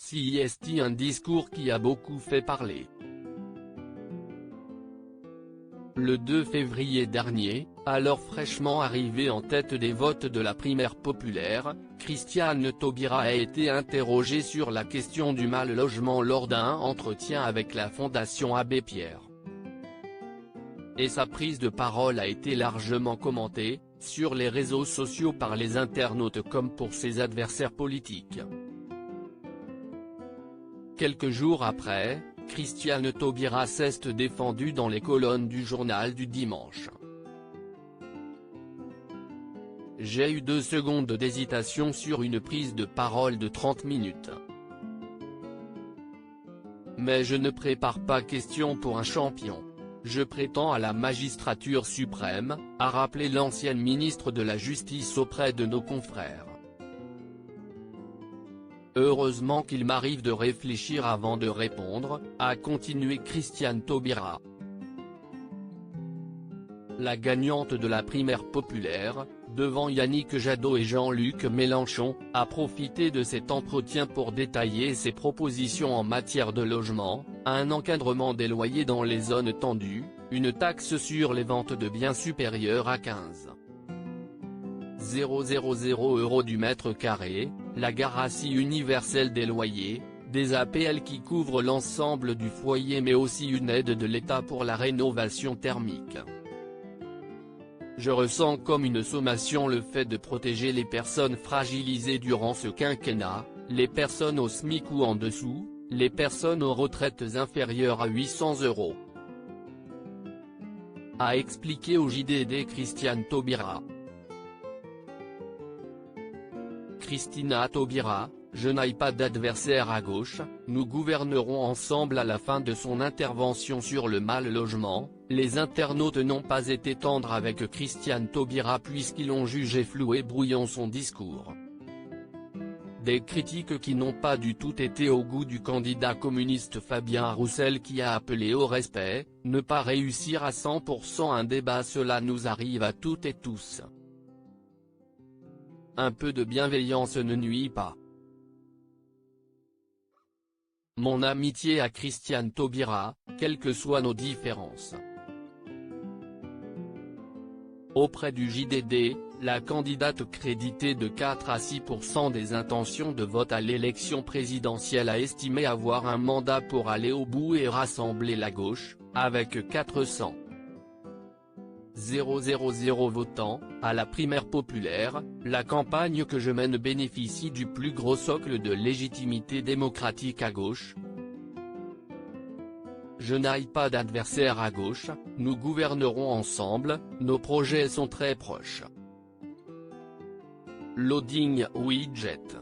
CIST, un discours qui a beaucoup fait parler. Le 2 février dernier, alors fraîchement arrivé en tête des votes de la primaire populaire, Christiane Taubira a été interrogée sur la question du mal-logement lors d'un entretien avec la Fondation Abbé Pierre. Et sa prise de parole a été largement commentée, sur les réseaux sociaux par les internautes comme pour ses adversaires politiques. Quelques jours après, Christiane Taubira s'est défendue dans les colonnes du journal du dimanche. J'ai eu 2 secondes d'hésitation sur une prise de parole de 30 minutes. Mais je ne prépare pas question pour un champion. Je prétends à la magistrature suprême, a rappelé l'ancienne ministre de la Justice auprès de nos confrères. Heureusement qu'il m'arrive de réfléchir avant de répondre, a continué Christiane Taubira. La gagnante de la primaire populaire, devant Yannick Jadot et Jean-Luc Mélenchon, a profité de cet entretien pour détailler ses propositions en matière de logement, un encadrement des loyers dans les zones tendues, une taxe sur les ventes de biens supérieures à 15 000 € du mètre carré, la garantie universelle des loyers, des APL qui couvrent l'ensemble du foyer mais aussi une aide de l'État pour la rénovation thermique. Je ressens comme une sommation le fait de protéger les personnes fragilisées durant ce quinquennat, les personnes au SMIC ou en dessous, les personnes aux retraites inférieures à 800 €. A expliqué au JDD Christiane Taubira. Christina Taubira, je n'ai pas d'adversaire à gauche, nous gouvernerons ensemble. À la fin de son intervention sur le mal-logement, les internautes n'ont pas été tendres avec Christiane Taubira puisqu'ils ont jugé flou et brouillon son discours. Des critiques qui n'ont pas du tout été au goût du candidat communiste Fabien Roussel qui a appelé au respect, ne pas réussir à 100% un débat, cela nous arrive à toutes et tous. Un peu de bienveillance ne nuit pas. Mon amitié à Christiane Taubira, quelles que soient nos différences. Auprès du JDD, la candidate créditée de 4 à 6% des intentions de vote à l'élection présidentielle a estimé avoir un mandat pour aller au bout et rassembler la gauche, avec 400 000 votants, à la primaire populaire. La campagne que je mène bénéficie du plus gros socle de légitimité démocratique à gauche. Je n'ai pas d'adversaire à gauche, nous gouvernerons ensemble, nos projets sont très proches. Loading widget.